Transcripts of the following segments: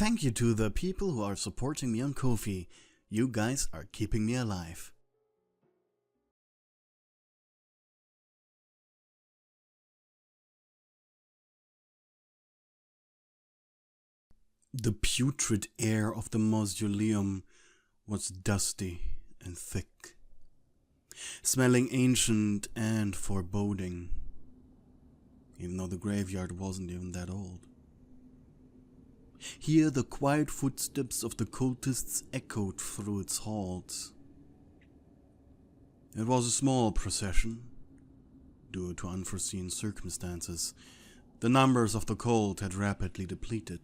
thank you to the people who are supporting me on Ko-fi. You guys are keeping me alive. The putrid air of the mausoleum was dusty and thick, smelling ancient and foreboding, even though the graveyard wasn't even that old. Here the quiet footsteps of the cultists echoed through its halls. It was a small procession. Due to unforeseen circumstances, the numbers of the cult had rapidly depleted.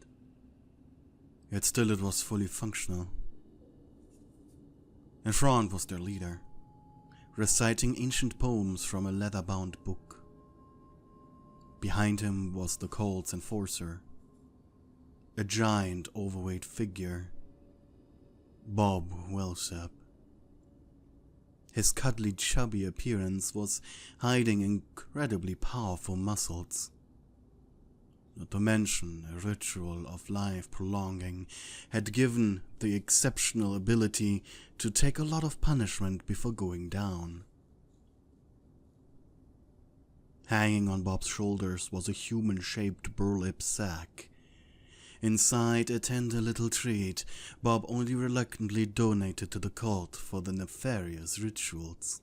Yet still it was fully functional. In front was their leader, reciting ancient poems from a leather-bound book. Behind him was the cult's enforcer, a giant overweight figure, Bob Velseb. His cuddly, chubby appearance was hiding incredibly powerful muscles. Not to mention, a ritual of life prolonging had given the exceptional ability to take a lot of punishment before going down. Hanging on Bob's shoulders was a human-shaped burlap sack. Inside a tender little treat, Bob only reluctantly donated to the cult for the nefarious rituals.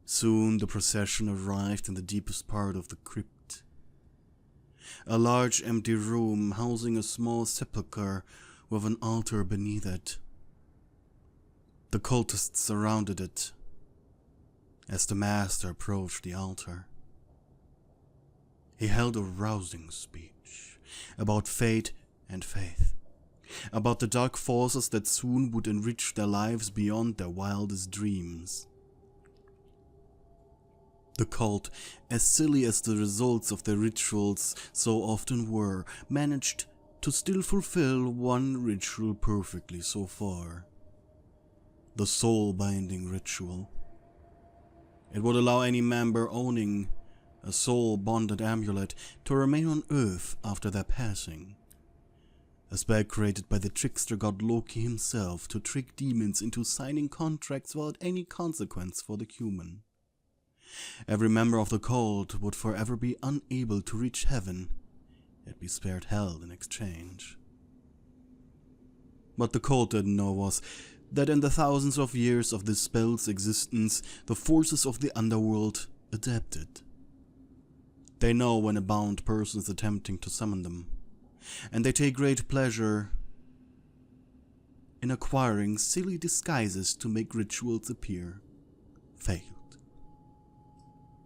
Soon the procession arrived in the deepest part of the crypt. A large empty room housing a small sepulchre with an altar beneath it. The cultists surrounded it as the master approached the altar. He held a rousing speech about fate and faith, about the dark forces that soon would enrich their lives beyond their wildest dreams. The cult, as silly as the results of their rituals so often were, managed to still fulfill one ritual perfectly so far. The soul-binding ritual. It would allow any member owning a soul-bonded amulet to remain on Earth after their passing. A spell created by the trickster god Loki himself to trick demons into signing contracts without any consequence for the human. Every member of the cult would forever be unable to reach heaven, yet be spared hell in exchange. What the cult didn't know was that in the thousands of years of this spell's existence, the forces of the underworld adapted. They know when a bound person is attempting to summon them, and they take great pleasure in acquiring silly disguises to make rituals appear failed.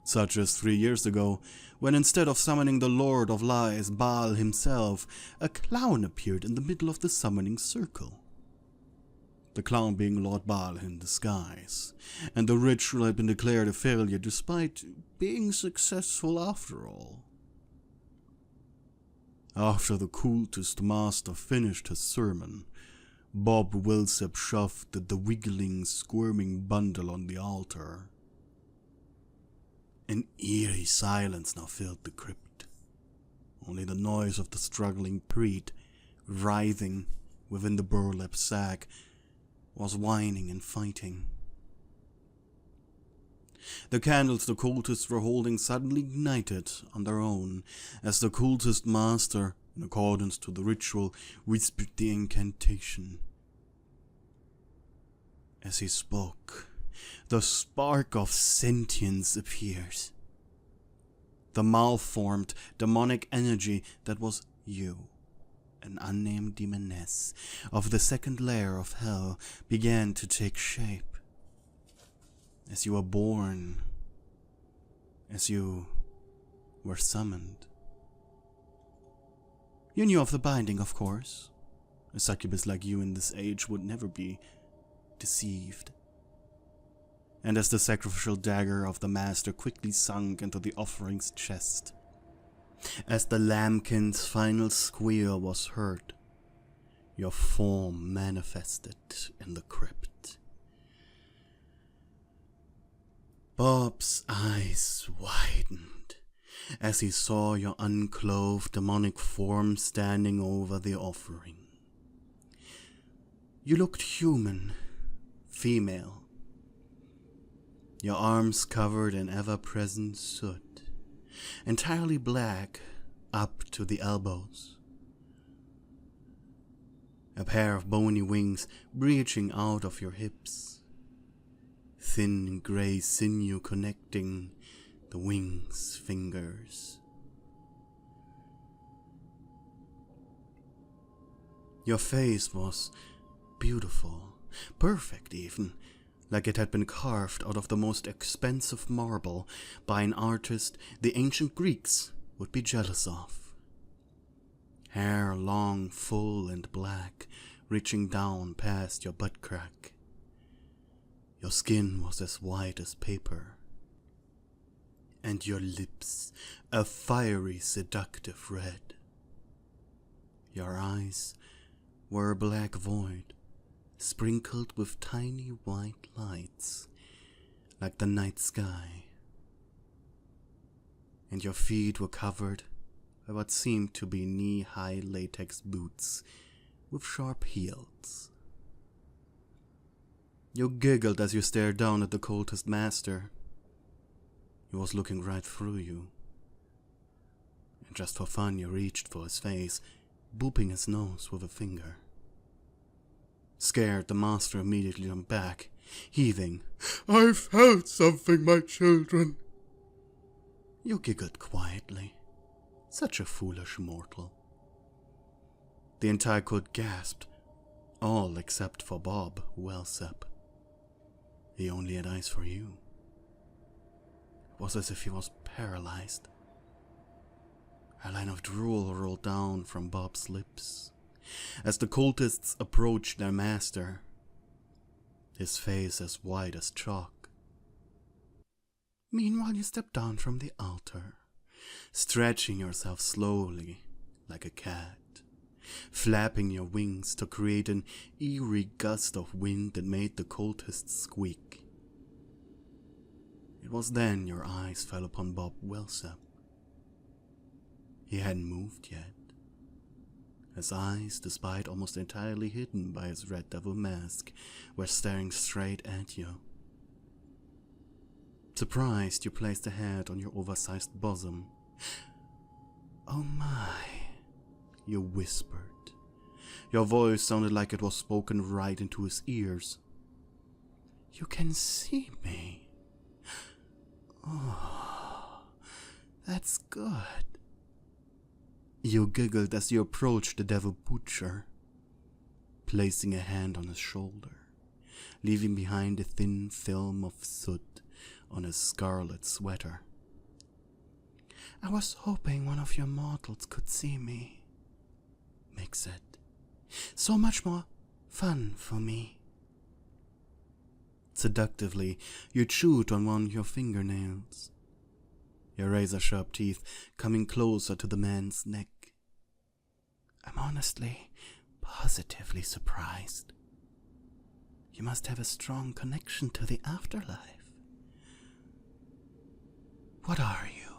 Such as 3 years ago, when instead of summoning the Lord of Lies, Baal himself, a clown appeared in the middle of the summoning circle. The clown being Lord Baal in disguise, and the ritual had been declared a failure despite being successful after all. After the cultist master finished his sermon, Bob Velseb shoved the wiggling, squirming bundle on the altar. An eerie silence now filled the crypt. Only the noise of the struggling priest, writhing within the burlap sack, was whining and fighting. The candles the cultists were holding suddenly ignited on their own, as the cultist master, in accordance to the ritual, whispered the incantation. As he spoke, the spark of sentience appears. The malformed, demonic energy that was you, an unnamed demoness of the second layer of hell, began to take shape. As you were born, as you were summoned. You knew of the binding, of course. A succubus like you in this age would never be deceived. And as the sacrificial dagger of the master quickly sunk into the offering's chest, as the lambkin's final squeal was heard, your form manifested in the crypt. Bob's eyes widened as he saw your unclothed demonic form standing over the offering. You looked human, female, your arms covered in ever-present soot, entirely black up to the elbows. A pair of bony wings breaching out of your hips, thin grey sinew connecting the wings' fingers. Your face was beautiful, perfect even, like it had been carved out of the most expensive marble by an artist the ancient Greeks would be jealous of. Hair long, full and black, reaching down past your butt crack. Your skin was as white as paper, and your lips a fiery, seductive red. Your eyes were a black void, sprinkled with tiny white lights, like the night sky. And your feet were covered by what seemed to be knee-high latex boots with sharp heels. You giggled as you stared down at the cultist master. He was looking right through you. And just for fun you reached for his face, booping his nose with a finger. Scared, the master immediately jumped back, heaving, "I felt something, my children." You giggled quietly. Such a foolish mortal. The entire cult gasped, all except for Bob Velseb. He only had eyes for you. It was as if he was paralyzed. A line of drool rolled down from Bob's lips as the cultists approached their master, his face as white as chalk. Meanwhile, you stepped down from the altar, stretching yourself slowly like a cat, flapping your wings to create an eerie gust of wind that made the cultists squeak. It was then your eyes fell upon Bob Velseb. He hadn't moved yet. His eyes, despite almost entirely hidden by his red devil mask, were staring straight at you. Surprised, you placed a hand on your oversized bosom. "Oh my," you whispered. Your voice sounded like it was spoken right into his ears. "You can see me. Oh, that's good." You giggled as you approached the devil butcher, placing a hand on his shoulder, leaving behind a thin film of soot on his scarlet sweater. "I was hoping one of your mortals could see me," Mick said. "So much more fun for me." Seductively, you chewed on one of your fingernails, your razor-sharp teeth coming closer to the man's neck. "I'm honestly, positively surprised. You must have a strong connection to the afterlife. What are you?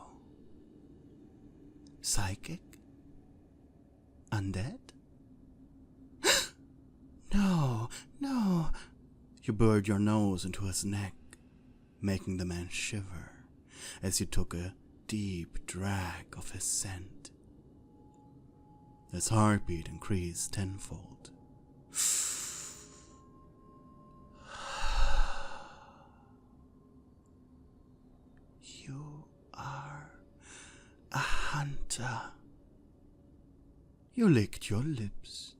Psychic? Undead?" No. You burrowed your nose into his neck, making the man shiver as you took a deep drag of his scent. His heartbeat increased tenfold. "You are a hunter." You licked your lips,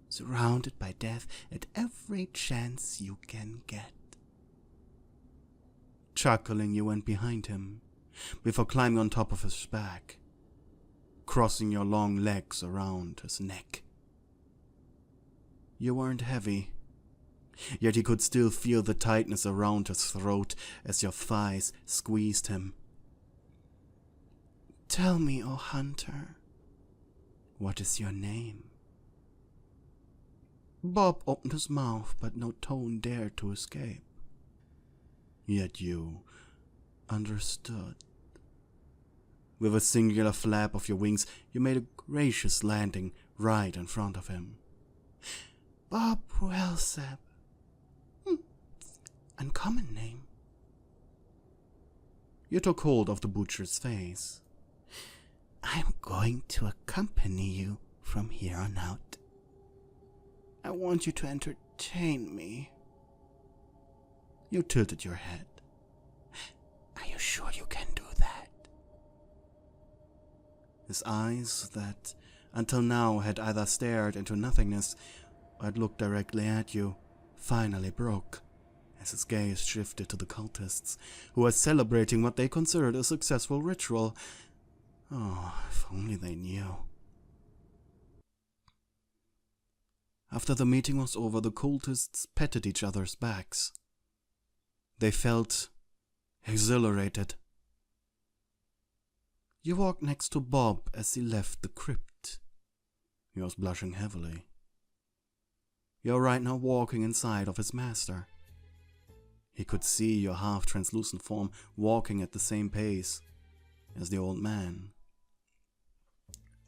surrounded by death at every chance you can get. Chuckling, you went behind him, before climbing on top of his back, crossing your long legs around his neck. You weren't heavy, yet he could still feel the tightness around his throat as your thighs squeezed him. "Tell me, O hunter, what is your name?" Bob opened his mouth, but no tone dared to escape. Yet you understood. With a singular flap of your wings, you made a gracious landing right in front of him. Bob Velseb. Uncommon name. You took hold of the butcher's face. I'm going to accompany you from here on out. I want you to entertain me. You tilted your head. Are you sure you can do that? His eyes, that until now had either stared into nothingness or had looked directly at you, finally broke as his gaze shifted to the cultists, who were celebrating what they considered a successful ritual. Oh, if only they knew. After the meeting was over, the cultists patted each other's backs. They felt exhilarated. You walked next to Bob as he left the crypt. He was blushing heavily. You're right now walking inside of his master. He could see your half-translucent form walking at the same pace as the old man.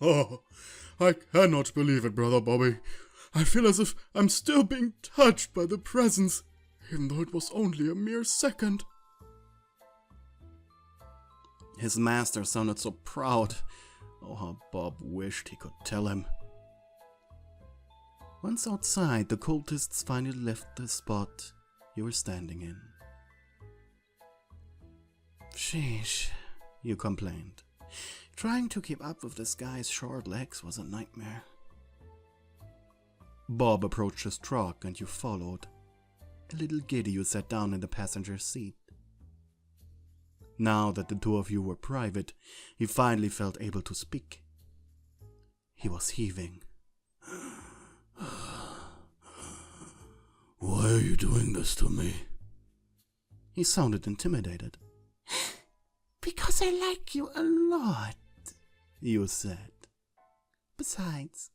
Oh, I cannot believe it, Brother Bobby. I feel as if I'm still being touched by the presence, even though it was only a mere second. His master sounded so proud. Oh, how Bob wished he could tell him. Once outside, the cultists finally left the spot you were standing in. Sheesh, you complained. Trying to keep up with this guy's short legs was a nightmare. Bob approached his truck and you followed. A little giddy, you sat down in the passenger seat. Now that the two of you were private, he finally felt able to speak. He was heaving. Why are you doing this to me? He sounded intimidated. Because I like you a lot, you said. Besides,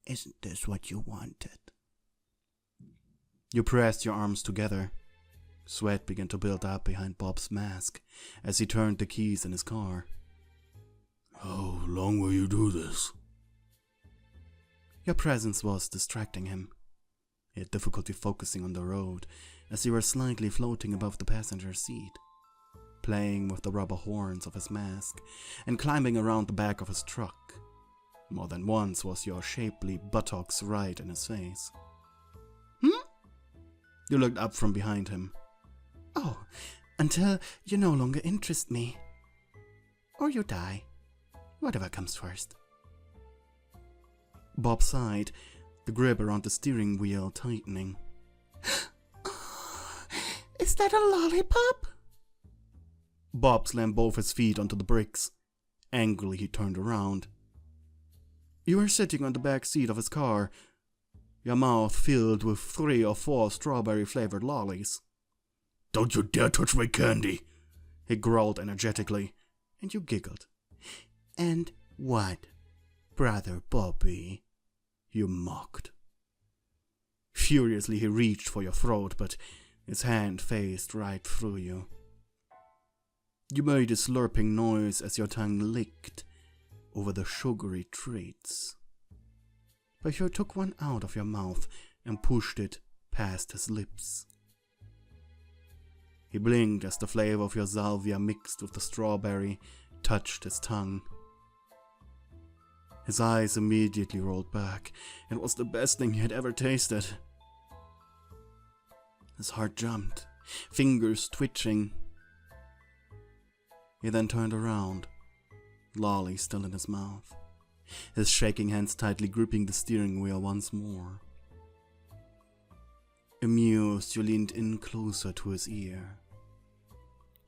isn't this what you wanted? You pressed your arms together. Sweat began to build up behind Bob's mask as he turned the keys in his car. How long will you do this? Your presence was distracting him. He had difficulty focusing on the road as you were slightly floating above the passenger seat, playing with the rubber horns of his mask and climbing around the back of his truck. More than once was your shapely buttocks right in his face. You looked up from behind him. Oh, until you no longer interest me. Or you die. Whatever comes first. Bob sighed, the grip around the steering wheel tightening. Is that a lollipop? Bob slammed both his feet onto the bricks. Angrily, he turned around. You were sitting on the back seat of his car, your mouth filled with 3 or 4 strawberry-flavored lollies. Don't you dare touch my candy, he growled energetically, and you giggled. And what, Brother Bobby? You mocked. Furiously, he reached for your throat, but his hand phased right through you. You made a slurping noise as your tongue licked over the sugary treats. But you took one out of your mouth and pushed it past his lips. He blinked as the flavor of your salvia mixed with the strawberry touched his tongue. His eyes immediately rolled back. It was the best thing he had ever tasted. His heart jumped, fingers twitching. He then turned around, lolly still in his mouth, his shaking hands tightly gripping the steering wheel once more. Amused, you leaned in closer to his ear.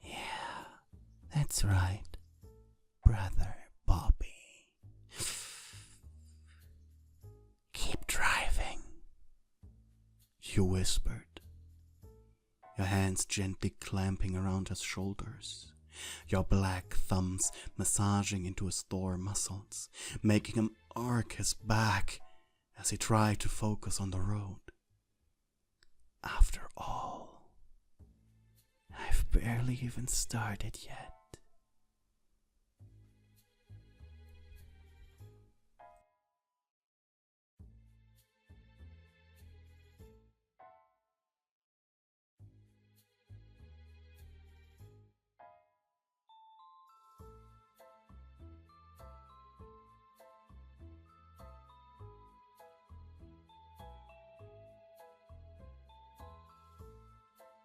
Yeah, that's right, Brother Bobby. Keep driving, you whispered, your hands gently clamping around his shoulders, your black thumbs massaging into his thigh muscles, making him arc his back as he tried to focus on the road. After all, I've barely even started yet.